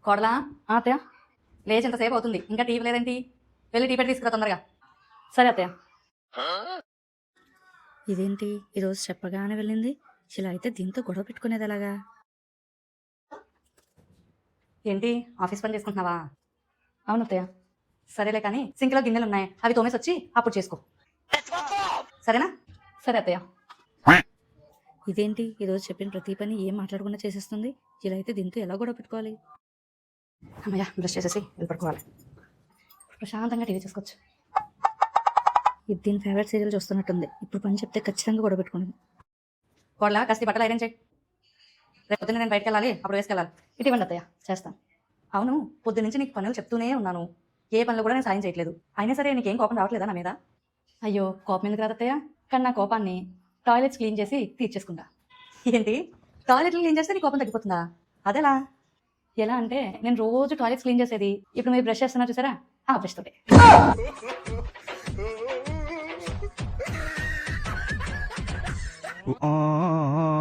కోడలా అత్తయ్య. లేచి ఎంతసేపు అవుతుంది, ఇంకా టీవీ లేదేంటి? వెళ్ళి టీ పెట్టి తీసుకురా తొందరగా. సరే అత్తయ్య. ఇదేంటి ఈరోజు చెప్పగానే వెళ్ళింది? ఇలా అయితే దీంతో గొడవ పెట్టుకునేది ఎలాగా? ఏంటి ఆఫీస్ పని చేసుకుంటున్నావా? అవును అత్తయ్య. సరేలే కానీ సింక్లో గిన్నెలు ఉన్నాయి, అవి తోమేసి వచ్చి అప్పుడు చేసుకో, సరేనా? సరే అత్తయ్య. ఇదేంటి ఈరోజు చెప్పిన ప్రతి పని ఏం మాట్లాడకుండా చేసేస్తుంది? ఇలా అయితే దీంతో ఎలా గొడవ పెట్టుకోవాలి? అమ్మయ్య, బ్రష్ చేసేసి వెళ్ళి పడుకోవాలి. ప్రశాంతంగా టీవీ చూసుకోవచ్చు. ఇది దీని ఫేవరెట్ సీరియల్ చూస్తున్నట్టుంది. ఇప్పుడు పని చెప్తే ఖచ్చితంగా గొడవ పెట్టుకునేది. కోడలా కస్తి బట్టలు ఐరన్ చేయి, రేపు పొద్దున్న నేను బయటకు వెళ్ళాలి, అప్పుడు వేసుకెళ్ళాలి. ఇటు ఇవ్వండి అత్తయ్య, చేస్తాను. అవును, పొద్దు నుంచి నీకు పనులు చెప్తూనే ఉన్నాను, ఏ పనులు కూడా నేను సాయం చేయట్లేదు. అయినా సరే నీకేం కోపం రావట్లేదా నా మీద? అయ్యో, కోపం ఎందుకు రాదత్తయ్య? కానీ నా కోపాన్ని టాయిలెట్స్ క్లీన్ చేసి తీర్చేసుకుంటా. ఏంటి, టాయిలెట్లు క్లీన్ చేస్తే నీ కోపం తగ్గిపోతుందా? అదెలా? ఎలా అంటే నేను రోజు టాయిలెట్స్ క్లీన్ చేసేది ఇప్పుడు మీరు బ్రష్ చేస్తున్నారు చూసారా, ఆ బ్రష్ తోటే. Oh